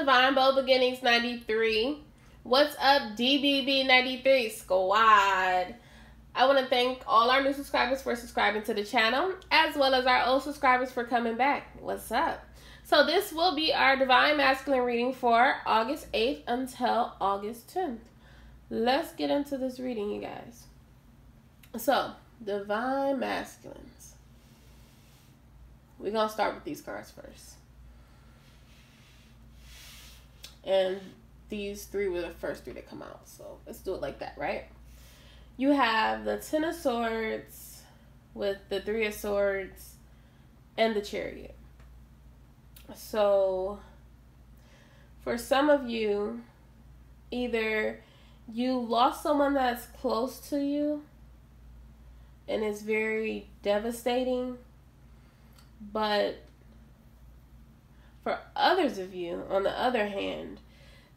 Divine Bold Beginnings 93. What's up, DBB 93 squad? I want to thank all our new subscribers for subscribing to the channel, as well as our old subscribers for coming back. What's up? So this will be our Divine Masculine reading for August 8th until August 10th. Let's get into this reading, you guys. So, Divine Masculines. We're going to start with these cards first. And these three were the first three to come out. So, let's do it like that, right? You have the Ten of Swords with the Three of Swords and the Chariot. So, for some of you, either you lost someone that's close to you and it's very devastating, but for others of you, on the other hand,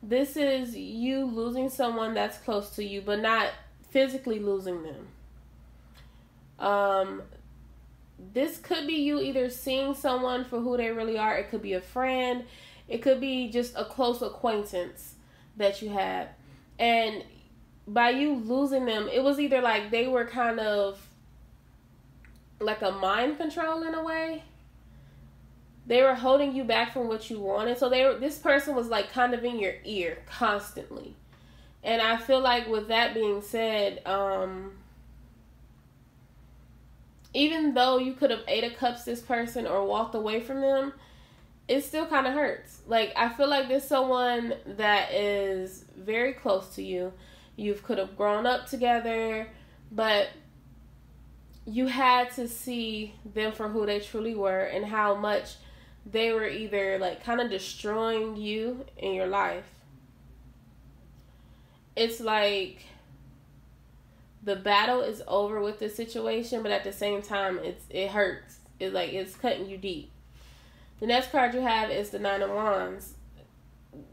this is you losing someone that's close to you, but not physically losing them. This could be you either seeing someone for who they really are. It could be a friend. It could be just a close acquaintance that you had. And by you losing them, it was either like they were kind of like a mind control in a way. They were holding you back from what you wanted. So this person was like kind of in your ear constantly. And I feel like with that being said, even though you could have 8 of Cups this person or walked away from them, it still kind of hurts. Like, I feel like there's someone that is very close to you. You could have grown up together, but you had to see them for who they truly were and how much they were either like kind of destroying you in your life. It's like the battle is over with the situation, but at the same time, it hurts. It's like it's cutting you deep. The next card you have is the Nine of Wands.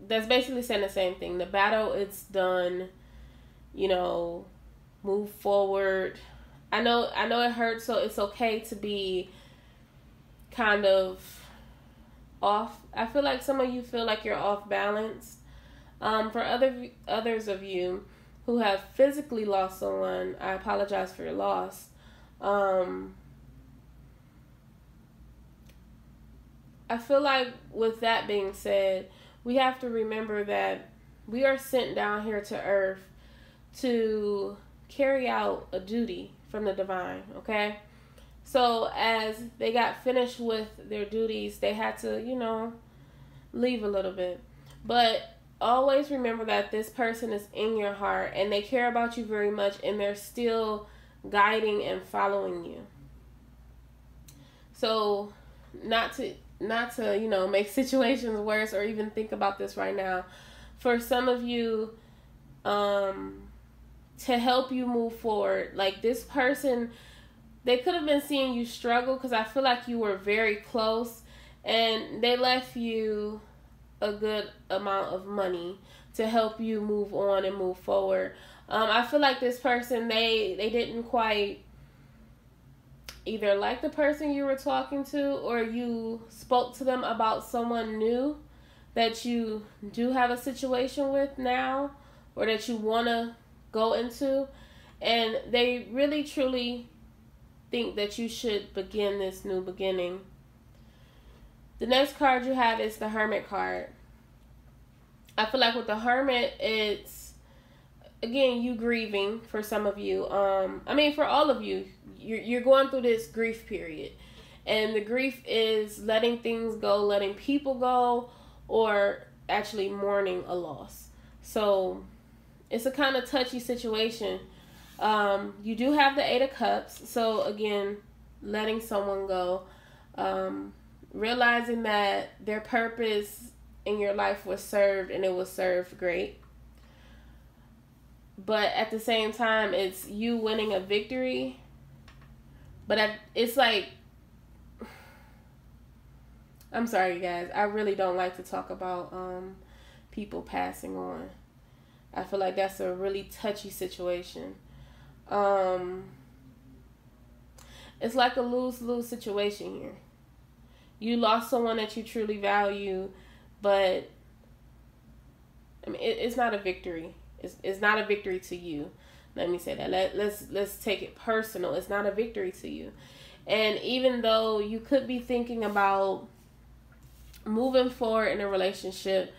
That's basically saying the same thing. The battle, it's done. You know, move forward. I know it hurts, so it's okay to be kind of off. I feel like some of you feel like you're off balance. For others of you who have physically lost someone, I apologize for your loss. I feel like with that being said, we have to remember that we are sent down here to earth to carry out a duty from the divine, okay? So as they got finished with their duties, they had to, you know, leave a little bit. But always remember that this person is in your heart and they care about you very much and they're still guiding and following you. So not to, you know, make situations worse or even think about this right now. For some of you, to help you move forward, like this person, they could have been seeing you struggle because I feel like you were very close and they left you a good amount of money to help you move on and move forward. I feel like this person, they didn't quite either like the person you were talking to, or you spoke to them about someone new that you do have a situation with now or that you want to go into, and they really truly think that you should begin this new beginning. The next card you have is the Hermit card. I feel like with the Hermit, it's, again, you grieving for some of you. I mean, for all of you, you're going through this grief period. And the grief is letting things go, letting people go, or actually mourning a loss. So it's a kind of touchy situation. You do have the 8 of Cups. So again, letting someone go. Realizing that their purpose in your life was served and it was served great. But at the same time, it's you winning a victory. But it's like, I'm sorry, guys. I really don't like to talk about people passing on. I feel like that's a really touchy situation. It's like a lose-lose situation here. You lost someone that you truly value, but I mean, it's not a victory. It's not a victory to you. Let me say that. Let's take it personal. It's not a victory to you. And even though you could be thinking about moving forward in a relationship,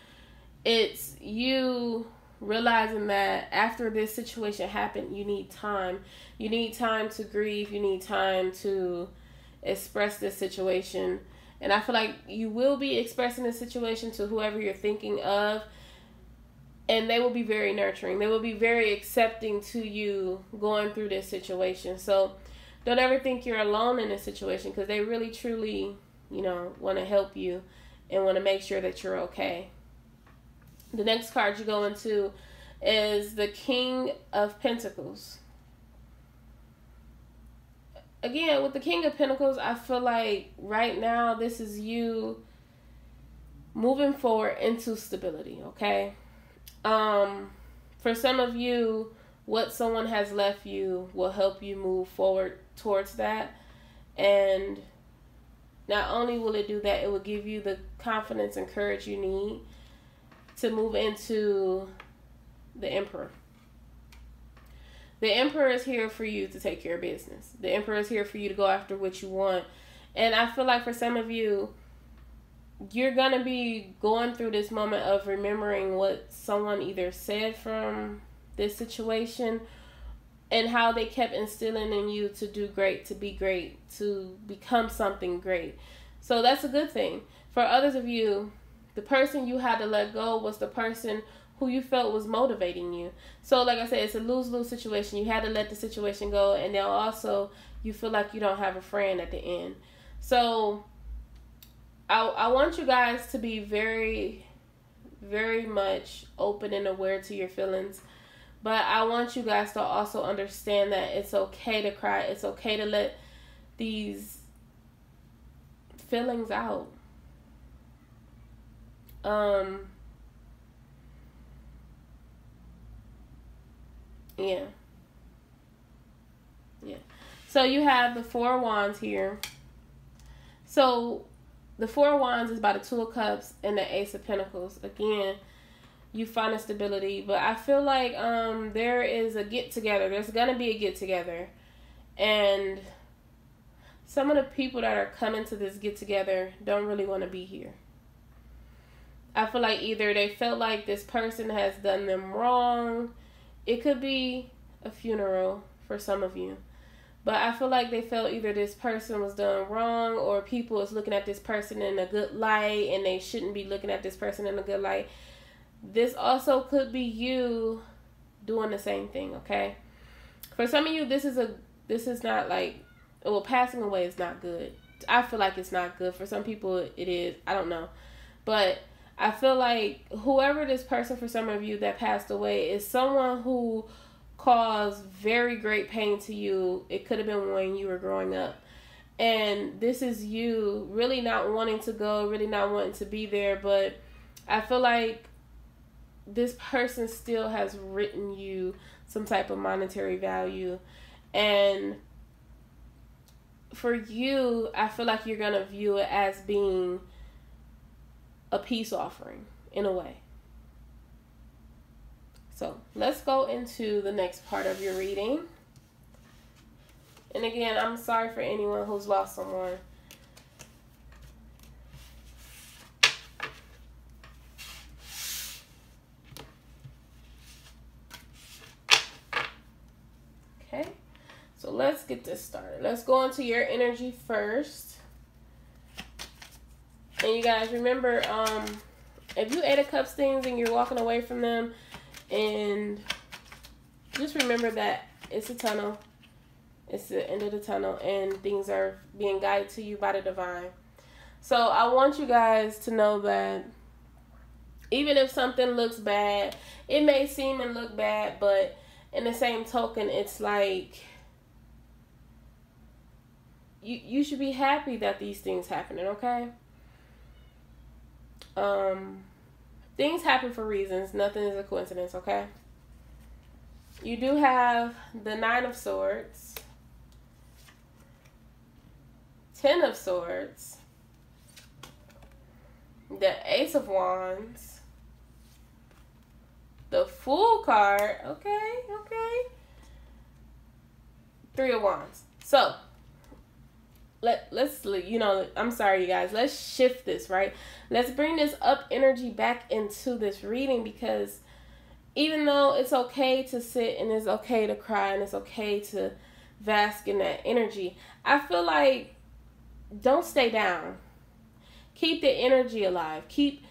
it's you realizing that after this situation happened, you need time. You need time to grieve. You need time to express this situation. And I feel like you will be expressing this situation to whoever you're thinking of. And they will be very nurturing. They will be very accepting to you going through this situation. So don't ever think you're alone in this situation, because they really, truly, want to help you and want to make sure that you're okay. The next card you go into is the King of Pentacles. Again, with the King of Pentacles, I feel like right now this is you moving forward into stability, okay? For some of you, what someone has left you will help you move forward towards that. And not only will it do that, it will give you the confidence and courage you need to move into the Emperor. The Emperor is here for you to take care of business. The Emperor is here for you to go after what you want. And I feel like for some of you, you're going to be going through this moment of remembering what someone either said from this situation and how they kept instilling in you to do great, to be great, to become something great. So that's a good thing. For others of you, the person you had to let go was the person who you felt was motivating you. So like I said, it's a lose-lose situation. You had to let the situation go, and then also you feel like you don't have a friend at the end. So I want you guys to be very, very much open and aware to your feelings. But I want you guys to also understand that it's okay to cry. It's okay to let these feelings out. Yeah. So you have the Four of Wands here. So the Four of Wands is by the Two of Cups and the Ace of Pentacles. Again, you find a stability, but I feel like there is a get-together. There's going to be a get-together. And some of the people that are coming to this get-together don't really want to be here. I feel like either they felt like this person has done them wrong. It could be a funeral for some of you. But I feel like they felt either this person was done wrong, or people is looking at this person in a good light and they shouldn't be looking at this person in a good light. This also could be you doing the same thing, okay? For some of you, this is not like, well, passing away is not good. I feel like it's not good. For some people, it is. I don't know. But I feel like whoever this person for some of you that passed away is someone who caused very great pain to you. It could have been when you were growing up. And this is you really not wanting to go, really not wanting to be there. But I feel like this person still has written you some type of monetary value. And for you, I feel like you're going to view it as being a peace offering in a way. So let's go into the next part of your reading. And again, I'm sorry for anyone who's lost someone. Okay, so let's get this started. Let's go into your energy first. And you guys remember, if you Eight of Cups things and you're walking away from them, and just remember that it's a tunnel. It's the end of the tunnel, and things are being guided to you by the divine. So I want you guys to know that even if something looks bad, it may seem and look bad, but in the same token, it's like you should be happy that these things happening, okay? Things happen for reasons. Nothing is a coincidence, okay? You do have the Nine of Swords, Ten of Swords, the Ace of Wands, the Fool card. Okay. Three of Wands. So, let's, you know, I'm sorry, you guys. Let's shift this, right? Let's bring this up energy back into this reading, because even though it's okay to sit and it's okay to cry and it's okay to bask in that energy, I feel like don't stay down. Keep the energy alive. Keep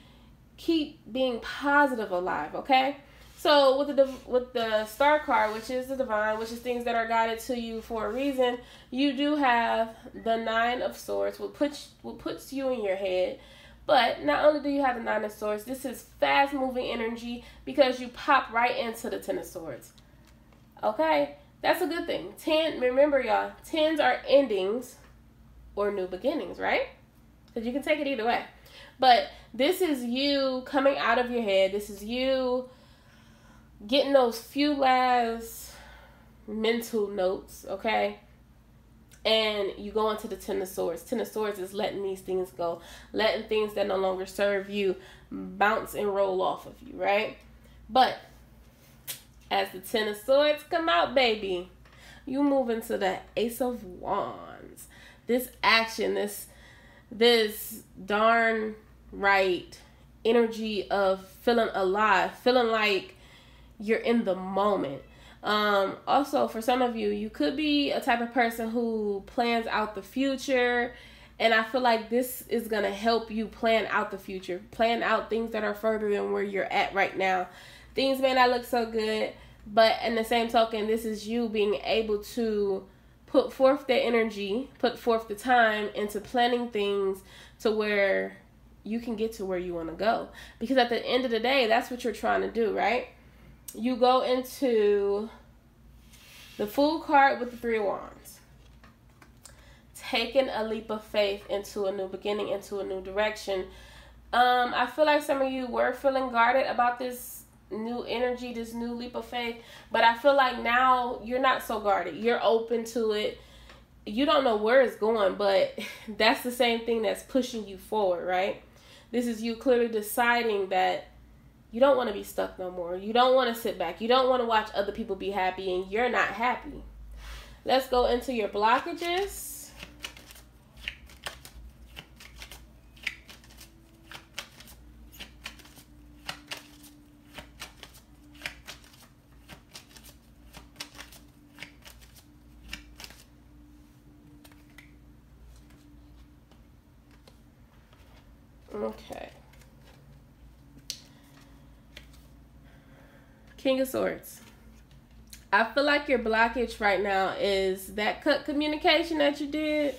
being positive alive, okay? So with the Star card, which is the divine, which is things that are guided to you for a reason, you do have the Nine of Swords, what puts you in your head. But not only do you have the Nine of Swords, this is fast moving energy because you pop right into the Ten of Swords. Okay? That's a good thing. Remember, y'all, tens are endings or new beginnings, right? Because you can take it either way. But this is you coming out of your head. This is you getting those few last mental notes, okay? And you go into the Ten of Swords. Ten of Swords is letting these things go. Letting things that no longer serve you bounce and roll off of you, right? But as the Ten of Swords come out, baby, you move into the Ace of Wands. This action, this darn right energy of feeling alive, feeling like you're in the moment. Also, for some of you, you could be a type of person who plans out the future, and I feel like this is going to help you plan out the future, plan out things that are further than where you're at right now. Things may not look so good, but in the same token, this is you being able to put forth the energy, put forth the time into planning things to where you can get to where you want to go. Because at the end of the day, that's what you're trying to do, right? You go into the Fool card with the Three of Wands. Taking a leap of faith into a new beginning, into a new direction. I feel like some of you were feeling guarded about this new energy, this new leap of faith. But I feel like now you're not so guarded. You're open to it. You don't know where it's going, but that's the same thing that's pushing you forward, right? This is you clearly deciding that you don't want to be stuck no more. You don't want to sit back. You don't want to watch other people be happy and you're not happy. Let's go into your blockages. Okay. King of Swords. I feel like your blockage right now is that cut communication that you did.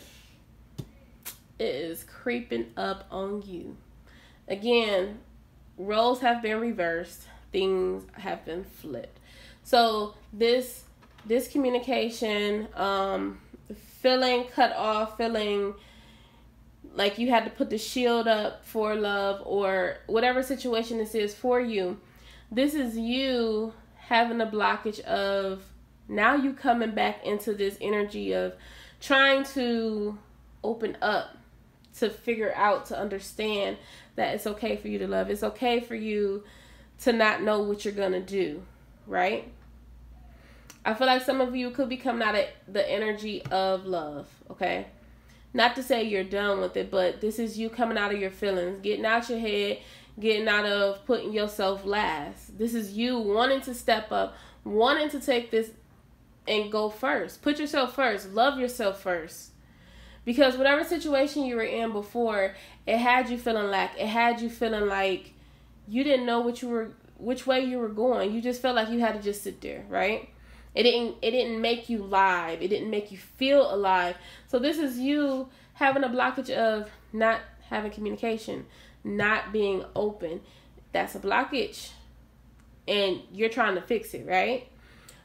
It is creeping up on you. Again, roles have been reversed. Things have been flipped. So this communication, feeling cut off, feeling like you had to put the shield up for love or whatever situation this is for you. This is you having a blockage of now you coming back into this energy of trying to open up, to figure out, to understand that it's okay for you to love. It's okay for you to not know what you're going to do, right? I feel like some of you could be coming out of the energy of love, okay? Not to say you're done with it, but this is you coming out of your feelings, getting out your head, getting out of putting yourself last. This is you wanting to step up, wanting to take this and go first. Put yourself first. Love yourself first. Because whatever situation you were in before, it had you feeling lack. It had you feeling like you didn't know which way you were going. You just felt like you had to just sit there, right? It didn't make you live. It didn't make you feel alive. So this is you having a blockage of not having communication, not being open. That's a blockage. And you're trying to fix it, right?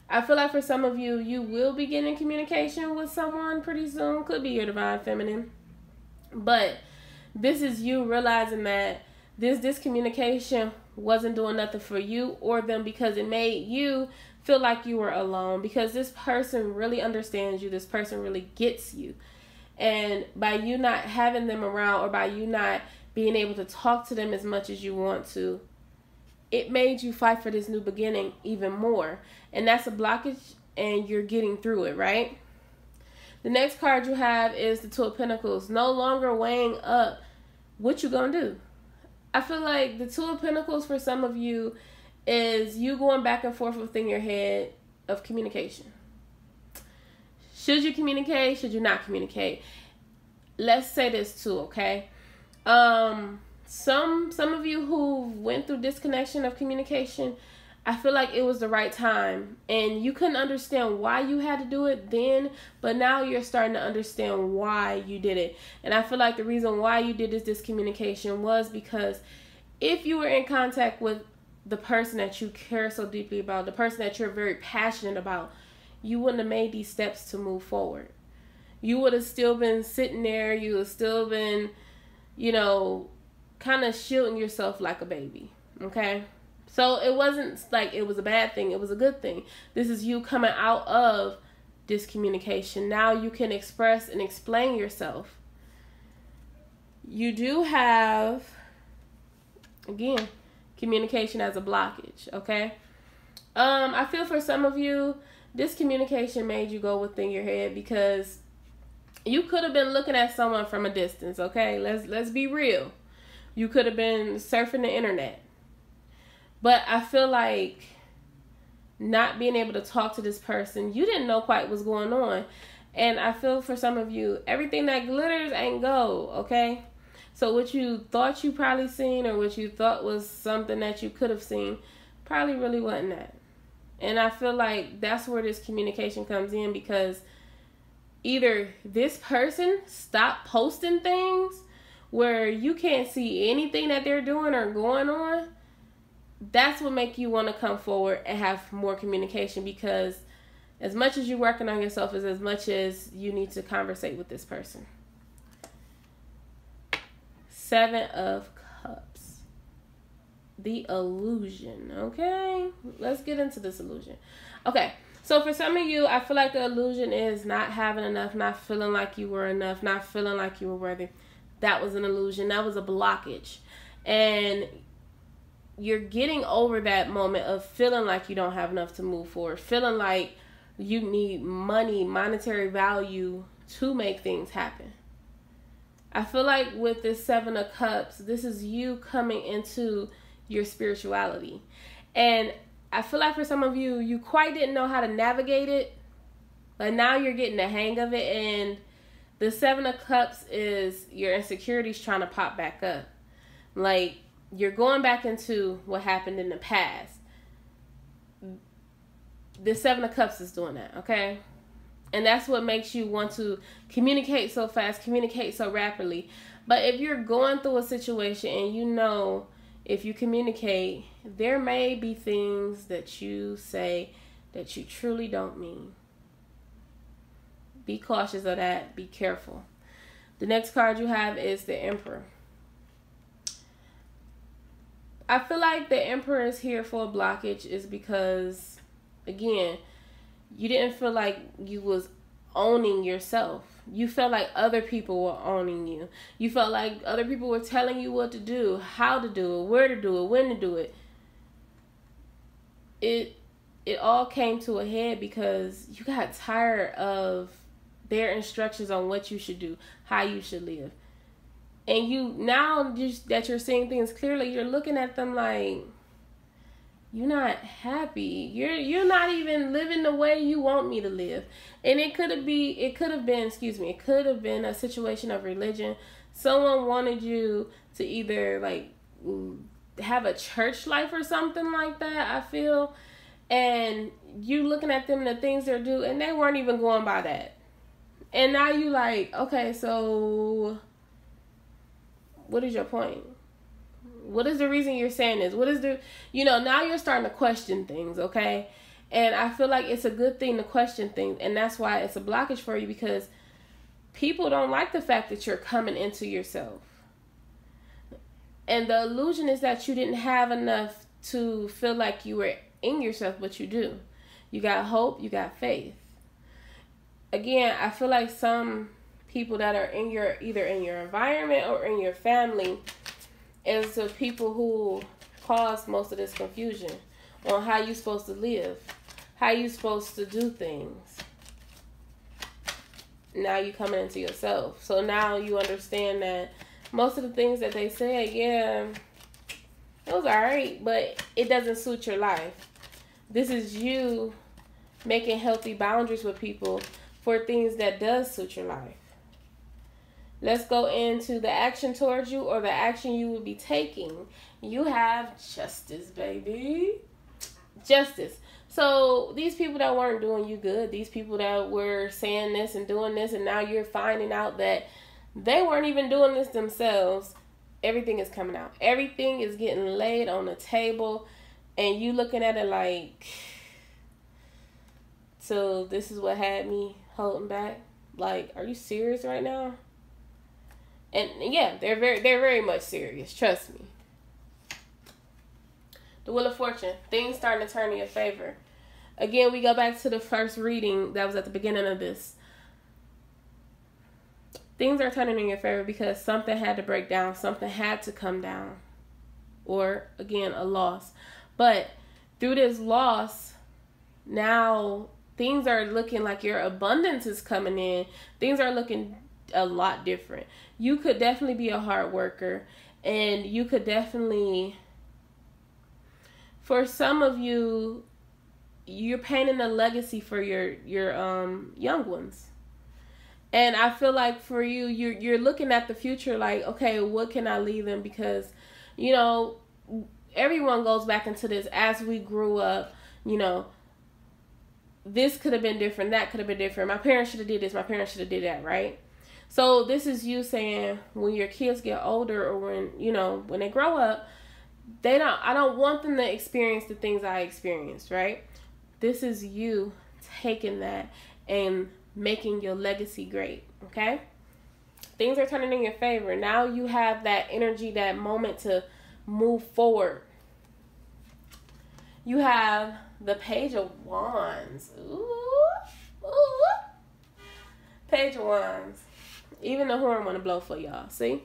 I feel like for some of you, you will be getting communication with someone pretty soon. Could be your divine feminine. But this is you realizing that this communication wasn't doing nothing for you or them because it made you feel like you were alone. Because this person really understands you. This person really gets you. And by you not having them around or by you not being able to talk to them as much as you want to, it made you fight for this new beginning even more. And that's a blockage, and you're getting through it, right? The next card you have is the Two of Pentacles. No longer weighing up what you gonna do. I feel like the Two of Pentacles for some of you is you going back and forth within your head of communication. Should you communicate? Should you not communicate? Let's say this too, okay? Some of you who went through disconnection of communication, I feel like it was the right time, and you couldn't understand why you had to do it then, but now you're starting to understand why you did it. And I feel like the reason why you did this communication was because if you were in contact with the person that you care so deeply about, the person that you're very passionate about, you wouldn't have made these steps to move forward. You would have still been sitting there. You would have still been, you know, kind of shielding yourself like a baby, okay? So it wasn't like it was a bad thing. It was a good thing. This is you coming out of discommunication. Now you can express and explain yourself. You do have, again, communication as a blockage, okay? I feel for some of you, this communication made you go within your head because you could have been looking at someone from a distance, okay? Let's be real. You could have been surfing the internet. But I feel like not being able to talk to this person, you didn't know quite what's going on. And I feel for some of you, everything that glitters ain't gold, okay? So what you thought you probably seen, or what you thought was something that you could have seen, probably really wasn't that. And I feel like that's where this communication comes in, because either this person stopped posting things where you can't see anything that they're doing or going on. That's what make you want to come forward and have more communication, because as much as you're working on yourself is as much as you need to conversate with this person. Seven of Cups. The illusion, okay? Let's get into this illusion. Okay, so for some of you, I feel like the illusion is not having enough, not feeling like you were enough, not feeling like you were worthy. That was an illusion. That was a blockage. And you're getting over that moment of feeling like you don't have enough to move forward, feeling like you need money, monetary value to make things happen. I feel like with this Seven of Cups, this is you coming into your spirituality. And I feel like for some of you, you quite didn't know how to navigate it, but now you're getting the hang of it. And the Seven of Cups is your insecurities trying to pop back up. Like, you're going back into what happened in the past. The Seven of Cups is doing that, okay? And that's what makes you want to communicate so fast, communicate so rapidly. But if you're going through a situation and you know if you communicate, there may be things that you say that you truly don't mean. Be cautious of that. Be careful. The next card you have is the Emperor. I feel like the Emperor is here for a blockage is because, again, you didn't feel like you was owning yourself. You felt like other people were owning you. You felt like other people were telling you what to do, how to do it, where to do it, when to do it. It all came to a head because you got tired of their instructions on what you should do, how you should live. And you, now just that you're seeing things clearly, you're looking at them like, you're not happy. You're not even living the way you want me to live. And it could have been a situation of religion. Someone wanted you to either like have a church life or something like that, I feel. And you looking at them and the things they're doing, and they weren't even going by that. And now you like, okay, so what is your point? What is the reason you're saying this? What is the, now you're starting to question things, okay? And I feel like it's a good thing to question things. And that's why it's a blockage for you, because people don't like the fact that you're coming into yourself. And the illusion is that you didn't have enough to feel like you were in yourself, but you do. You got hope, you got faith. Again, I feel like some people that are in either in your environment or in your family is the people who caused most of this confusion on how you're supposed to live, how you're supposed to do things. Now you coming into yourself. So now you understand that most of the things that they said, yeah, it was alright, but it doesn't suit your life. This is you making healthy boundaries with people for things that does suit your life. Let's go into the action towards you, or the action you will be taking. You have justice, baby. Justice. So these people that weren't doing you good, these people that were saying this and doing this, and now you're finding out that they weren't even doing this themselves, everything is coming out. Everything is getting laid on the table, and you looking at it like, so this is what had me holding back? Like, are you serious right now? And yeah, they're very much serious. Trust me. The Wheel of Fortune. Things starting to turn in your favor. Again, we go back to the first reading that was at the beginning of this. Things are turning in your favor because something had to break down. Something had to come down. Or, again, a loss. But through this loss, now things are looking like your abundance is coming in. Things are looking a lot different. You could definitely be a hard worker, and you could definitely, for some of you, you're painting a legacy for your young ones. And I feel like for you, you're looking at the future like, okay, what can I leave them? Because, you know, everyone goes back into this as we grew up, you know, this could have been different, that could have been different. My parents should have did this, my parents should have did that, right? So this is you saying, when your kids get older, or when, you know, when they grow up, I don't want them to experience the things I experienced, right? This is you taking that and making your legacy great, okay? Things are turning in your favor. Now you have that energy, that moment to move forward. You have the Page of Wands. Ooh. Page of Wands. Even the horn want to blow for y'all. See?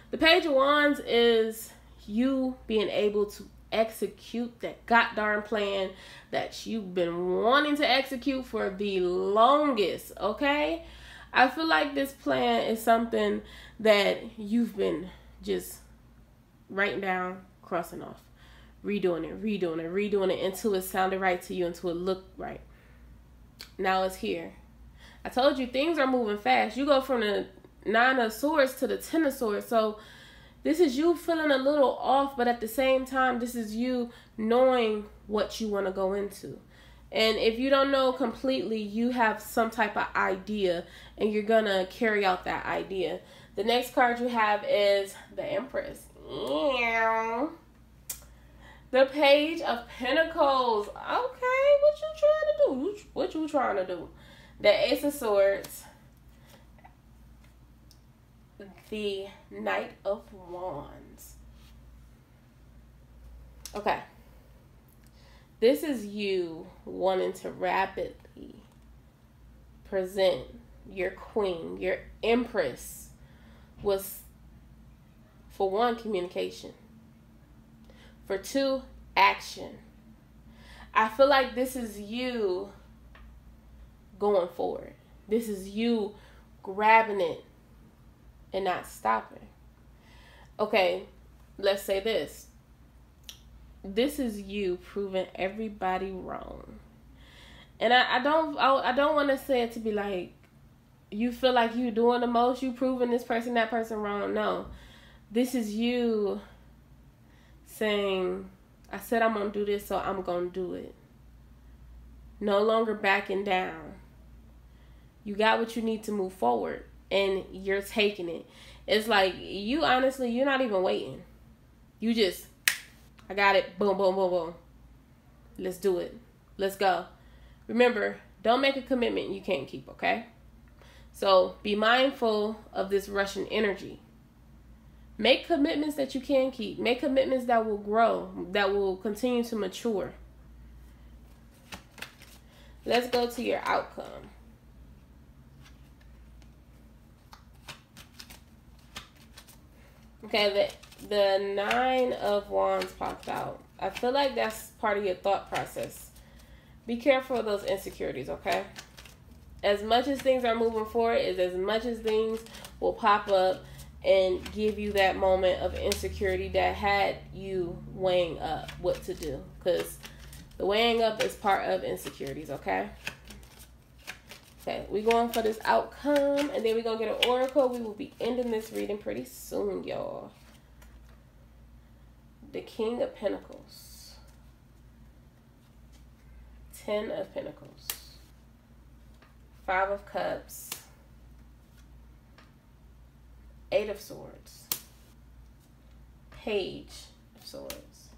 The Page of Wands is you being able to execute that goddamn plan that you've been wanting to execute for the longest, okay? I feel like this plan is something that you've been just writing down, crossing off, redoing it until it sounded right to you, until it looked right. Now it's here. I told you things are moving fast. You go from the 9 of Swords to the 10 of Swords. So this is you feeling a little off, but at the same time, this is you knowing what you want to go into. And if you don't know completely, you have some type of idea, and you're going to carry out that idea. The next card you have is the Empress. The Page of Pentacles. Okay, what you trying to do? What you trying to do? The Ace of Swords. The Knight of Wands. Okay. This is you wanting to rapidly present your queen, your Empress, was, for one, communication. For two, action. I feel like this is you going forward. This is you grabbing it and not stopping. Okay, let's say this. This is you proving everybody wrong. And I don't want to say it to be like you feel like you doing the most, you proving this person, that person wrong. No. This is you saying, I said I'm going to do this, so I'm going to do it. No longer backing down. You got what you need to move forward, and you're taking it. It's like, you honestly, you're not even waiting. You just, I got it. Boom, boom, boom, boom. Let's do it. Let's go. Remember, don't make a commitment you can't keep, okay? So be mindful of this Russian energy. Make commitments that you can keep. Make commitments that will grow, that will continue to mature. Let's go to your outcome. Okay, The 9 of Wands popped out. I feel like that's part of your thought process. Be careful of those insecurities, okay? As much as things are moving forward, is as much as things will pop up and give you that moment of insecurity that had you weighing up what to do. Because the weighing up is part of insecurities, okay? Okay, we're going for this outcome, and then we're going to get an oracle. We will be ending this reading pretty soon, y'all. The King of Pentacles. 10 of Pentacles. 5 of Cups. 8 of Swords. Page of Swords.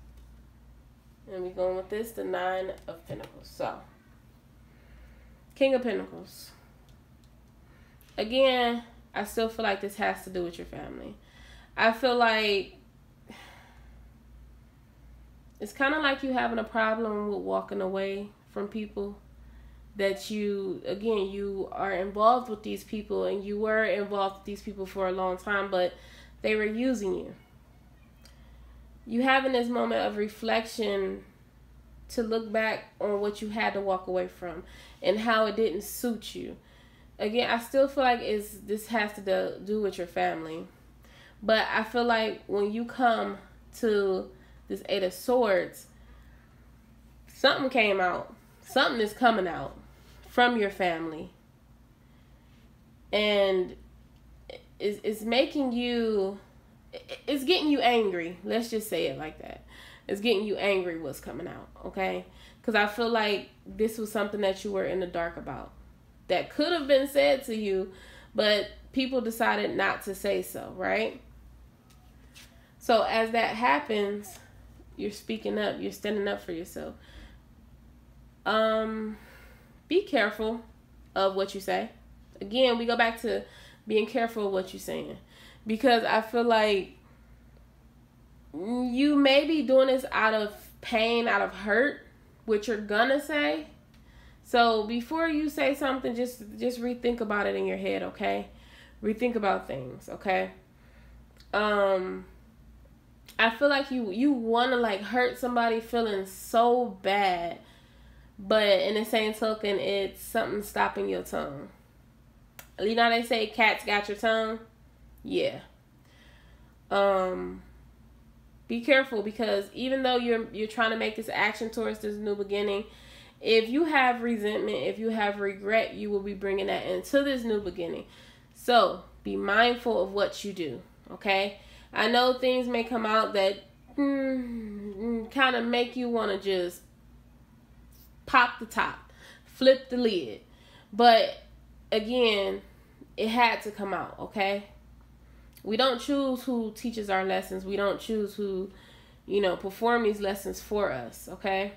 And we're going with this, the 9 of Pentacles. So, King of Pentacles. Again, I still feel like this has to do with your family. I feel like it's kind of like you having a problem with walking away from people. That you, again, you are involved with these people, and you were involved with these people for a long time, but they were using you. You having this moment of reflection to look back on what you had to walk away from and how it didn't suit you. Again, I still feel like this has to do with your family. But I feel like when you come to this 8 of Swords, something came out. Something is coming out from your family. And it's making you, it's getting you angry. Let's just say it like that. It's getting you angry what's coming out, okay? Because I feel like this was something that you were in the dark about. That could have been said to you, but people decided not to say so, right? So as that happens, you're speaking up. You're standing up for yourself. Be careful of what you say. Again, we go back to being careful of what you're saying. Because I feel like you may be doing this out of pain, out of hurt, what you're gonna say. So before you say something, just rethink about it in your head, okay? Rethink about things, okay? I feel like you want to like hurt somebody feeling so bad, but in the same token, it's something stopping your tongue. You know how they say cats got your tongue? Yeah. Be careful, because even though you're trying to make this action towards this new beginning, if you have resentment, if you have regret, you will be bringing that into this new beginning. So be mindful of what you do, okay? I know things may come out that kind of make you want to just pop the top, flip the lid. But again, it had to come out, okay? We don't choose who teaches our lessons. We don't choose who, perform these lessons for us, okay?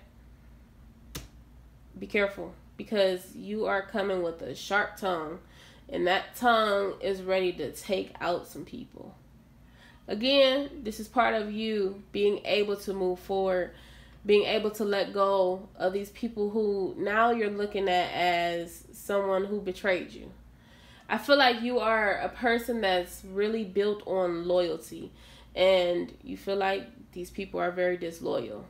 Be careful, because you are coming with a sharp tongue, and that tongue is ready to take out some people. Again, this is part of you being able to move forward, being able to let go of these people who now you're looking at as someone who betrayed you. I feel like you are a person that's really built on loyalty, and you feel like these people are very disloyal.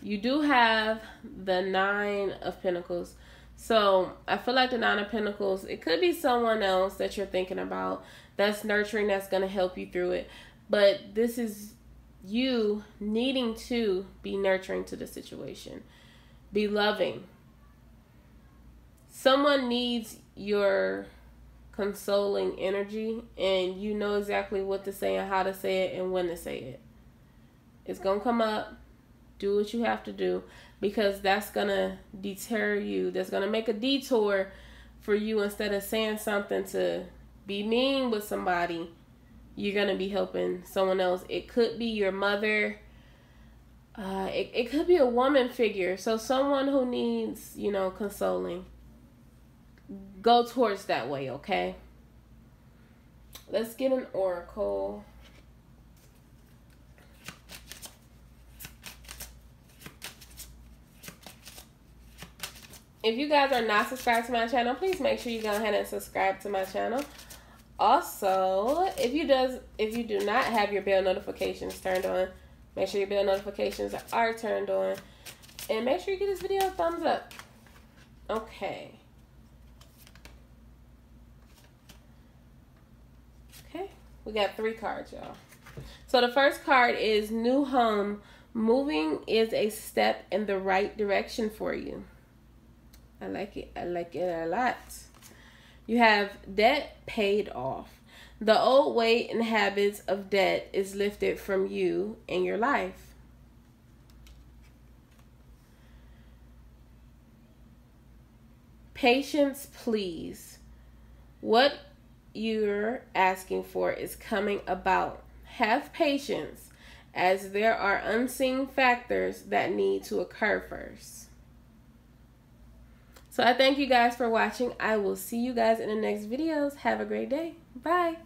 You do have the 9 of Pentacles. So I feel like the 9 of Pentacles, it could be someone else that you're thinking about that's nurturing, that's going to help you through it. But this is you needing to be nurturing to the situation. Be loving. Someone needs your consoling energy, and you know exactly what to say and how to say it and when to say it. It's going to come up. Do what you have to do, because that's going to deter you. That's going to make a detour for you. Instead of saying something to be mean with somebody, you're going to be helping someone else. It could be your mother. It could be a woman figure. So someone who needs, consoling. Go towards that way, okay? Let's get an oracle. If you guys are not subscribed to my channel, please make sure you go ahead and subscribe to my channel. Also, if you do not have your bell notifications turned on, make sure your bell notifications are turned on. And make sure you give this video a thumbs up. Okay. Okay. We got 3 cards, y'all. So the first card is new home. Moving is a step in the right direction for you. I like it. I like it a lot. You have debt paid off. The old weight and habits of debt is lifted from you in your life. Patience, please. What you're asking for is coming about. Have patience, as there are unseen factors that need to occur first. So I thank you guys for watching. I will see you guys in the next videos. Have a great day. Bye.